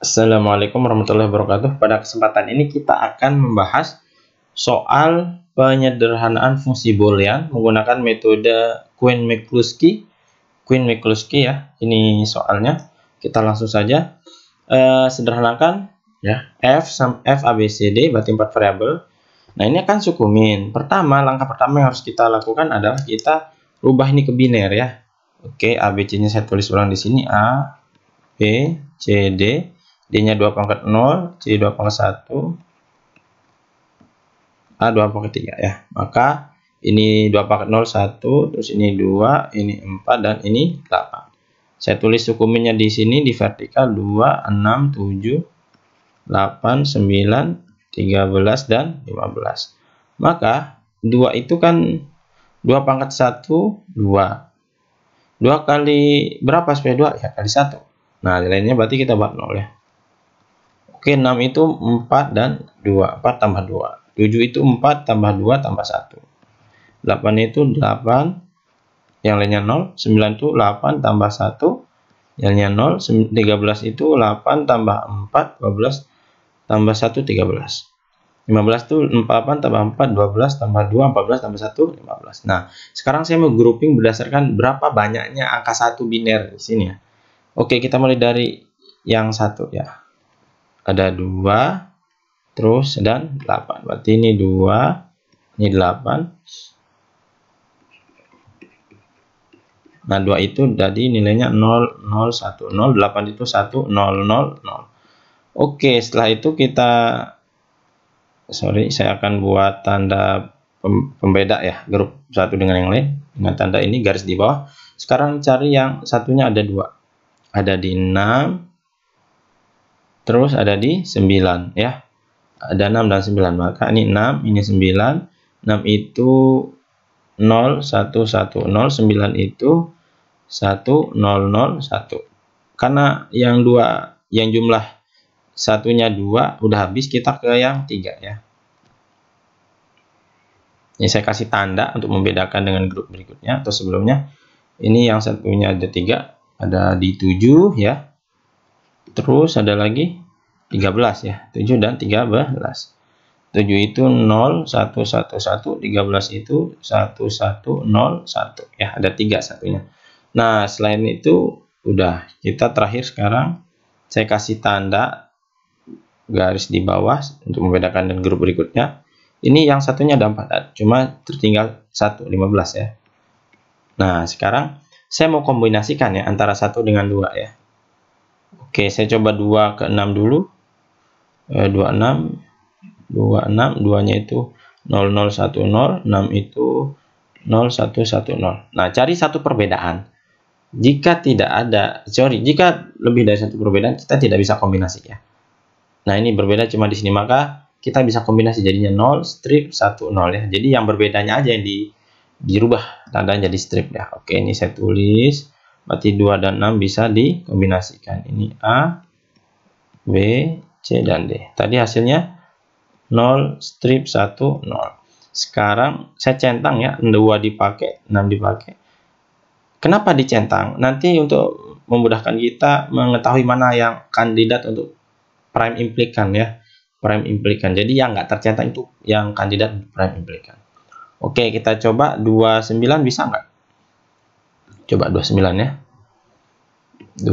Assalamualaikum warahmatullahi wabarakatuh. Pada kesempatan ini kita akan membahas soal penyederhanaan fungsi Boolean menggunakan metode Quine-McCluskey. Quine-McCluskey ya. Ini soalnya. Kita langsung saja sederhanakan ya. F ABCD berarti 4 variabel. Nah, ini akan sukumin. Langkah pertama yang harus kita lakukan adalah kita rubah ini ke biner ya. Oke, ABC-nya saya tulis ulang di sini A, B, C, D. D-nya 2 pangkat 0, C 2 pangkat 1, A 2 pangkat 3 ya. Maka ini 2 pangkat 0 1, terus ini 2, ini 4 dan ini 8. Saya tulis sukuminnya di sini di vertikal 2, 6, 7, 8, 9, 13 dan 15. Maka 2 itu kan 2 pangkat 1 2. 2 kali berapa supaya 2? Ya kali 1. Nah, nilainya berarti kita buat 0 ya. Oke, 6 itu 4 dan 2. 4 tambah 2. 7 itu 4 tambah 2 tambah 1. 8 itu 8. Yang lainnya 0. 9 itu 8 tambah 1. Yang lainnya 0. 13 itu 8 tambah 4. 12 tambah 1, 13. 15 itu 8 tambah 4. 12 tambah 2. 14 tambah 1, 15. Nah, sekarang saya mau grouping berdasarkan berapa banyaknya angka 1 biner di sini ya. Oke, kita mulai dari yang 1 ya. Ada 2 terus dan 8. Berarti ini 2, ini 8. Nah, 2 itu tadi nilainya 0 0 1 0, 8 itu 1 0 0 0. Oke, setelah itu saya akan buat tanda pembeda ya, grup satu dengan yang lain dengan tanda ini garis di bawah. Sekarang cari yang satunya ada 2. Ada di 6. Terus ada di 9 ya. Ada 6 dan 9. Maka ini 6, ini 9. 6 itu 0 1 1 0, 9 itu 1 0 0 1. Karena yang jumlah satunya 2 udah habis, kita ke yang 3 ya. Ini saya kasih tanda untuk membedakan dengan grup berikutnya atau sebelumnya. Ini yang satunya ada 3, ada di 7 ya. Terus ada lagi 13 ya, 7 dan 13. 7 itu 0 1 1 1, 13 itu 1 1 0 1 ya, ada 3 satunya. Nah, selain itu udah, kita terakhir sekarang saya kasih tanda garis di bawah untuk membedakan dengan grup berikutnya. Ini yang satunya ada 4, cuma tertinggal 1 15 ya. Nah, sekarang saya mau kombinasikan ya antara 1 dengan 2 ya. Oke, saya coba 2 ke 6 dulu. 26, 26, 2-nya itu 0 0 1 0, 6 itu 0 1 1 0. Nah, cari satu perbedaan. Jika lebih dari satu perbedaan, kita tidak bisa kombinasi ya. Nah, ini berbeda cuma di sini, maka kita bisa kombinasi jadinya 0 strip 1 0 ya. Jadi yang berbedanya aja yang dirubah tandanya jadi strip ya. Oke, ini saya tulis. Berarti 2 dan 6 bisa dikombinasikan. Ini A, B, C, dan D. Tadi hasilnya 0, strip 1, 0. Sekarang saya centang ya. 2 dipakai, 6 dipakai. Kenapa dicentang? Nanti untuk memudahkan kita mengetahui mana yang kandidat untuk prime implikan ya. Prime implikan. Jadi yang nggak tercentang itu yang kandidat prime implikan. Oke, kita coba 29 bisa nggak? Coba 29 ya. 2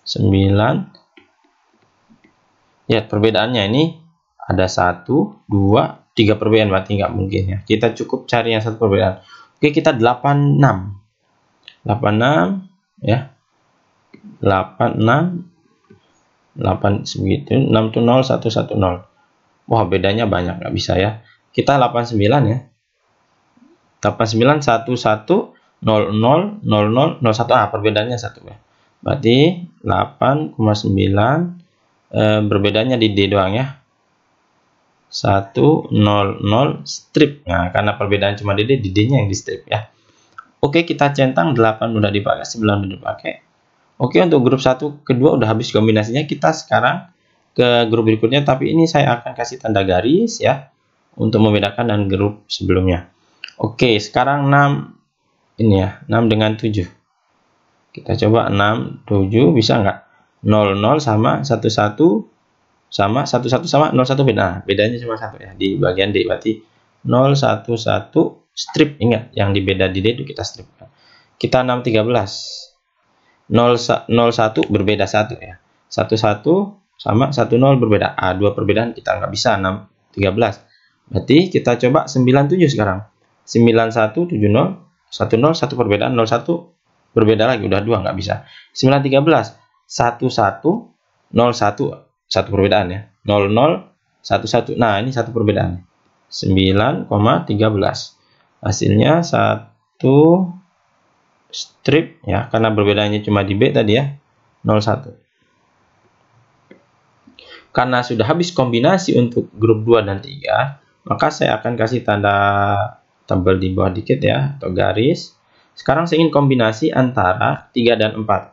9. Lihat perbedaannya, ini ada 1 2 3 perbedaan, berarti nggak mungkin ya. Kita cukup cari yang satu perbedaan. Oke, kita 86 ya. 86 8 segitu. 6 itu 0 1 1 0. Wah, bedanya banyak, nggak bisa ya. Kita 89 ya. 89 1 1 0 0 0 0 0 1. Perbedaannya 1 ya. Berarti 8,9. Berbedanya di D doang ya. 1 0 0 strip. Nah, karena perbedaan cuma di D-nya yang di strip ya. Oke, kita centang 8 udah dipakai, 9 udah dipakai. Oke, untuk grup 1 kedua udah habis kombinasinya. Kita sekarang ke grup berikutnya, tapi ini saya akan kasih tanda garis ya untuk membedakan dengan grup sebelumnya. Oke, sekarang 6 ini ya, 6 dengan 7. Kita coba 6, 7 bisa nggak? 00 sama 11 sama 11 sama 01 beda. Nah, bedanya cuma 1 ya di bagian D. Berarti 011 strip. Ingat, yang dibeda di D itu kita strip. Kita 613. 01 berbeda 1 ya. 11 sama 10 berbeda. Dua perbedaan kita nggak bisa. 613. Berarti kita coba 97 sekarang. 9170 10 1 perbedaan, 01 berbeda lagi, udah 2 nggak bisa. 913 11 01 1 perbedaan ya. 00 11. Nah, ini 1 perbedaan. 9,13. Hasilnya 1 strip ya, karena perbedaannya cuma di B tadi ya. 01. Karena sudah habis kombinasi untuk grup 2 dan 3, maka saya akan kasih tanda tabel di bawah dikit ya, atau garis. Sekarang saya ingin kombinasi antara 3 dan 4.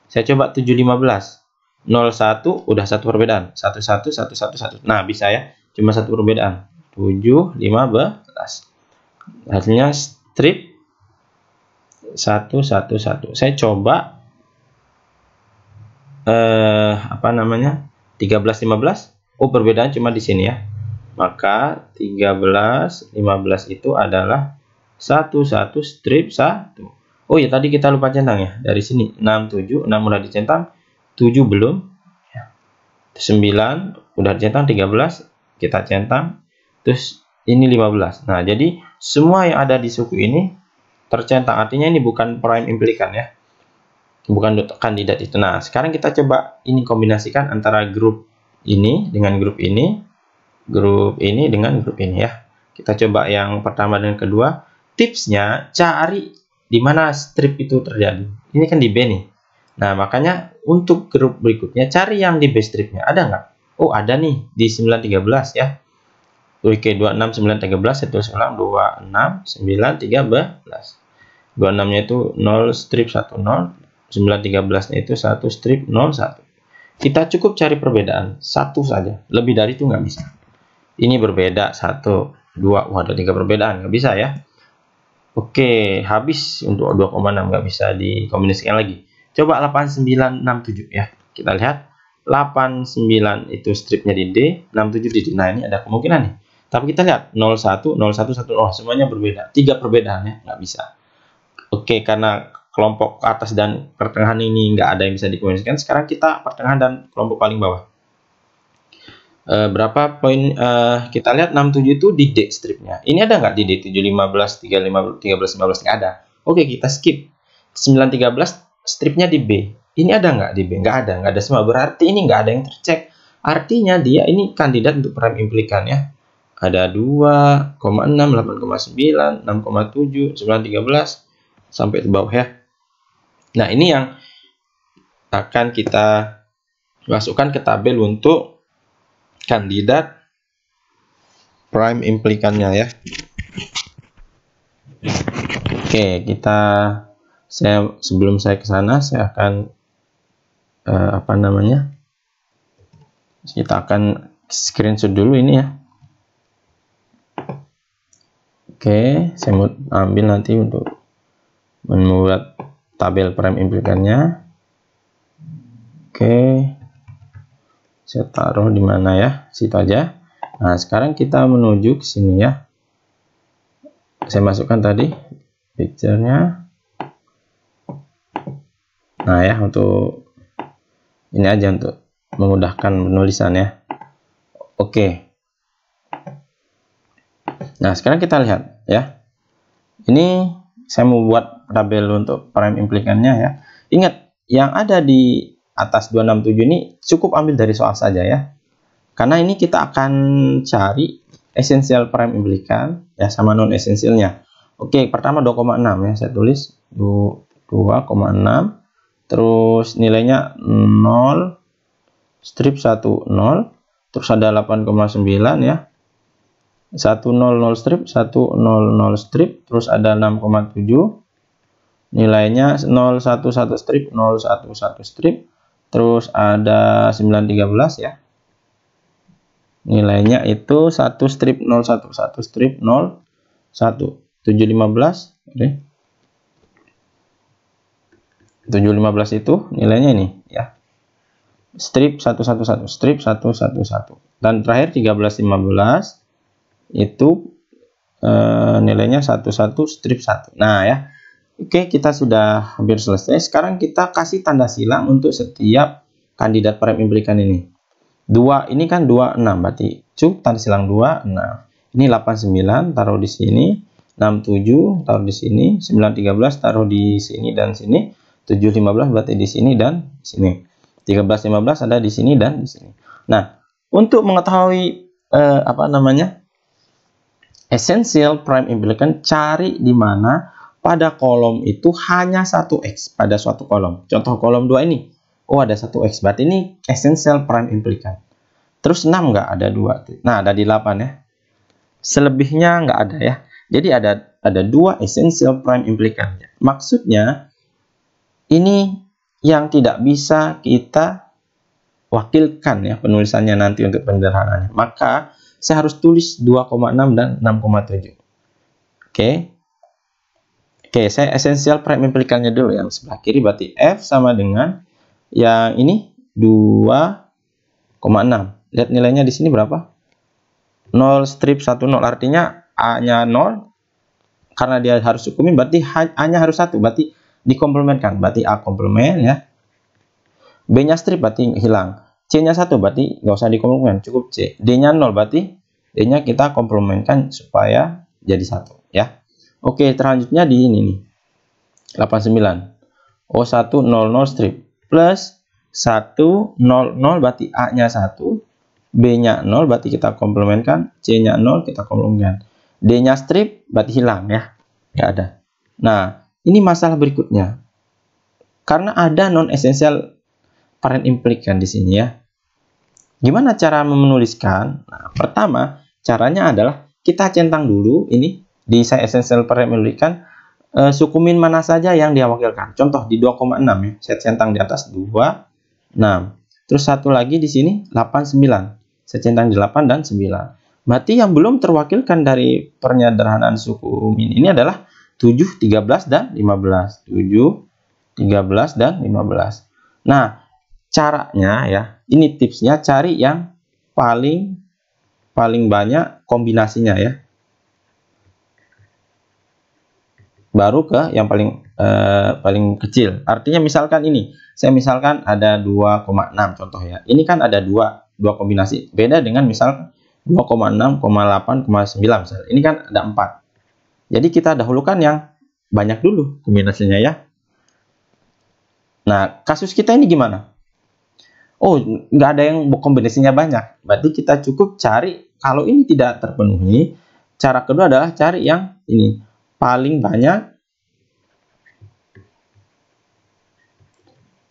Saya coba 715. 01 udah 1 perbedaan. 11 111 1. Nah, bisa ya. Cuma 1 perbedaan. 7 15. Hasilnya strip 111. Saya coba 13 15. Oh, perbedaan cuma di sini ya. Maka 13 15 itu adalah 11 strip 1. Oh ya, tadi kita lupa centang ya. Dari sini 67, 6 udah dicentang, 7 belum. 9 udah dicentang, 13 kita centang. Terus ini 15. Nah, jadi semua yang ada di suku ini tercentang. Artinya ini bukan prime implikan ya. Bukan kandidat itu. Nah, sekarang kita coba ini kombinasikan antara grup ini dengan grup ini. Grup ini dengan grup ini ya. Kita coba yang pertama dan kedua. Tipsnya cari di mana strip itu terjadi. Ini kan di B nih. Nah, makanya untuk grup berikutnya cari yang di B stripnya. Ada nggak? Oh, ada nih di 913 ya. Oke, 26 9 13 saya tulis ulang 26 9 13. 26-nya itu 0 strip 10, 913-nya itu 1 strip 01. Kita cukup cari perbedaan satu saja. Lebih dari itu nggak bisa. Ini berbeda 1, 2, ada 3 perbedaan, nggak bisa ya. Oke, habis untuk 2,6 nggak bisa dikombinasikan lagi. Coba 8967 ya. Kita lihat 89 itu stripnya di D, 67 di D. Nah, ini ada kemungkinan nih. Tapi kita lihat 01 01 1. Oh, semuanya berbeda. 3 perbedaannya nggak bisa. Oke, karena kelompok atas dan pertengahan ini nggak ada yang bisa dikombinasikan. Sekarang kita pertengahan dan kelompok paling bawah. Berapa poin? Kita lihat 67 itu di D stripnya. Ini ada nggak di D? 7 15 3 13 15 nggak ada. Oke, kita skip. 9 13 stripnya di B. Ini ada nggak di B? Nggak ada semua. Berarti ini nggak ada yang tercek. Artinya dia ini kandidat untuk prime implikan ya. Ada 2,6, 8,9, 6,7, 9 13 sampai ke bawah ya. Nah, ini yang akan kita masukkan ke tabel untuk kandidat prime implikannya ya. Oke, sebelum saya ke sana, saya akan kita akan screenshot dulu ini ya. Oke, saya mau ambil nanti untuk membuat tabel prime implikannya. Oke, saya taruh di mana ya? Situ aja. Nah, sekarang kita menuju ke sini ya. Saya masukkan tadi picture-nya. Nah ya, untuk ini aja untuk memudahkan penulisan ya. Oke. Nah, sekarang kita lihat ya. Ini saya mau buat tabel untuk prime implikannya ya. Ingat, yang ada di atas 267 ini cukup ambil dari soal saja ya. Karena ini kita akan cari esensial prime implikan ya sama non esensialnya. Oke, pertama 2,6 ya. Saya tulis 2,6. Terus nilainya 0 strip 1 0. Terus ada 8,9 ya. 100 strip 100 strip, terus ada 6,7, nilainya 011 strip 011 strip, terus ada 913 ya, nilainya itu 1 strip 011 strip 01 715. Oke. 715 itu nilainya ini ya. strip 111, strip 111. Dan terakhir 13 15 itu nilainya 11 strip 1. Nah ya. Oke, kita sudah hampir selesai. Sekarang kita kasih tanda silang untuk setiap kandidat prime implikan ini. 2 ini kan 26, berarti cuk tanda silang 2, 6. Ini 89 taruh di sini, 67 taruh di sini, 913 taruh di sini dan sini, 715 berarti di sini dan di sini. 1315 ada di sini dan di sini. Nah, untuk mengetahui essential prime implikan, cari di mana pada kolom itu hanya 1x pada suatu kolom. Contoh kolom 2 ini. Oh, ada 1x. Berarti ini essential prime implikan. Terus 6 nggak ada 2. Nah, ada di 8 ya. Selebihnya nggak ada ya. Jadi ada 2 essential prime implikan. Maksudnya ini yang tidak bisa kita wakilkan ya penulisannya nanti untuk penyederhanaannya. Maka saya harus tulis 2,6 dan 6,7. Oke. Oke, saya essential prime implikannya dulu yang sebelah kiri, berarti F sama dengan yang ini 2,6. Lihat nilainya di sini berapa? 0 strip 10, artinya A-nya 0 karena dia harus hukumin, berarti A-nya harus 1, berarti dikomplementkan, berarti A komplement ya. B-nya strip berarti hilang. C-nya 1 berarti nggak usah dikomplemen, cukup C. D-nya 0 berarti D-nya kita komplementkan supaya jadi 1 ya. Oke, selanjutnya di ini nih. 89. O100 strip plus 100 berarti A-nya 1, B-nya 0 berarti kita komplementkan, C-nya 0 kita komplementkan. D-nya strip berarti hilang ya. Nggak ada. Nah, ini masalah berikutnya. Karena ada non essential prime implikan di sini ya. Gimana cara menuliskan? Nah, pertama, caranya adalah kita centang dulu ini di saya essential prime implikan, sukumin mana saja yang dia wakilkan. Contoh di 2,6 ya, saya centang di atas 2, 6. Terus satu lagi di sini 8, 9. Saya centang di 8 dan 9. Berarti yang belum terwakilkan dari penyederhanaan sukumin ini adalah 7, 13 dan 15. 7, 13 dan 15. Nah, caranya ya, ini tipsnya cari yang paling banyak kombinasinya ya. Baru ke yang paling kecil. Artinya misalkan ini, saya misalkan ada 2,6 contoh ya. Ini kan ada dua kombinasi. Beda dengan misal 2,6, 8,9 misalnya. Ini kan ada 4. Jadi kita dahulukan yang banyak dulu kombinasinya ya. Nah, kasus kita ini gimana? Oh, nggak ada yang kombinasinya banyak. Berarti kita cukup cari, kalau ini tidak terpenuhi, cara kedua adalah cari yang ini. Paling banyak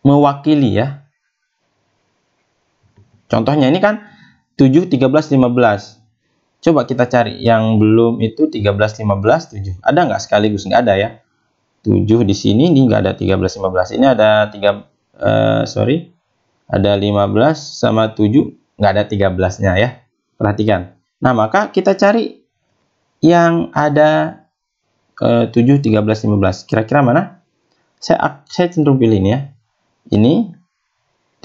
mewakili ya. Contohnya ini kan 7, 13, 15. Coba kita cari yang belum itu 13, 15, 7. Ada nggak sekaligus? Nggak ada ya. 7 di sini, ini nggak ada 13, 15. Ini ada ada 15 sama 7, nggak ada 13-nya ya. Perhatikan. Nah, maka kita cari yang ada 7, 13, 15. Kira-kira mana? Saya cenderung pilih ini ya. Ini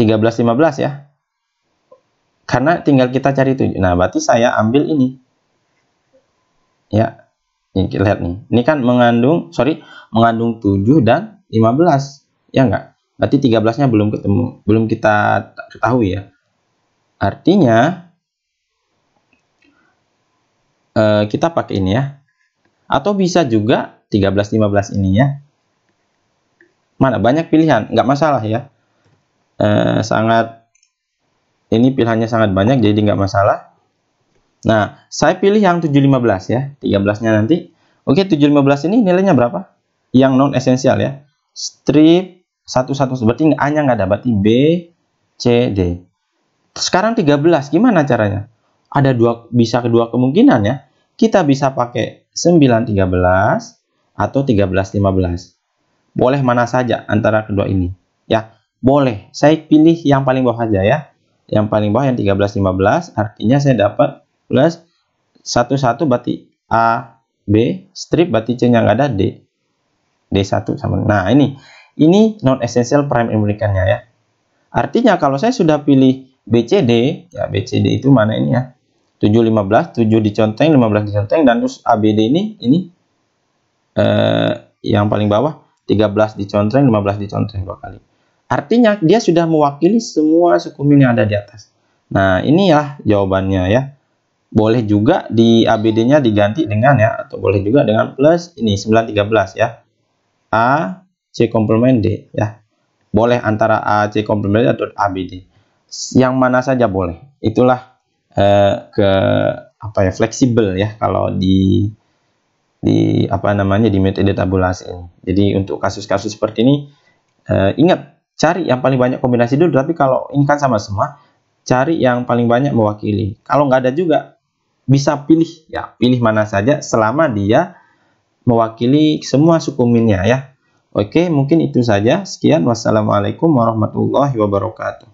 13, 15 ya. Karena tinggal kita cari 7. Nah, berarti saya ambil ini. Ya. Ini lihat nih. Ini kan mengandung 7 dan 15. Ya enggak? Berarti 13-nya belum ketemu. Belum kita ketahui ya. Artinya kita pakai ini ya. Atau bisa juga 13, 15 ini ya. Mana? Banyak pilihan. Nggak masalah ya. Ini pilihannya sangat banyak, jadi nggak masalah. Nah, saya pilih yang 7, 15 ya. 13-nya nanti. Oke, 7, 15 ini nilainya berapa? Yang non esensial ya. Strip 1, berarti A-nya nggak ada. Berarti B, C, D. Sekarang 13, gimana caranya? Ada bisa kedua kemungkinan ya. Kita bisa pakai 9, 13 atau 13, 15. Boleh mana saja antara kedua ini. Ya, boleh. Saya pilih yang paling bawah aja ya. Yang paling bawah yang 13, 15. Artinya saya dapat plus 1, berarti A, B. Strip berarti C-nya nggak ada, D. D1 sama. Nah, ini non essential prime implikannya ya. Artinya kalau saya sudah pilih BCD, ya BCD itu mana ini ya? 7, 15, 7 diconteng, 15 diconteng, dan terus ABD ini yang paling bawah 13 diconteng, 15 diconteng 2 kali. Artinya dia sudah mewakili semua suku min yang ada di atas. Nah, ini ya jawabannya ya. Boleh juga di ABD-nya diganti dengan ya, atau boleh juga dengan plus ini 9, 13 ya. A, C komplement D ya. Boleh antara A, C komplement D atau ABD. Yang mana saja boleh. Itulah fleksibel ya kalau di metode tabulasi ini. Jadi untuk kasus-kasus seperti ini ingat cari yang paling banyak kombinasi dulu, tapi kalau ini kan sama semua, cari yang paling banyak mewakili. Kalau nggak ada juga bisa pilih mana saja selama dia mewakili semua suku minnya ya. Oke, mungkin itu saja. Sekian, wassalamualaikum warahmatullahi wabarakatuh.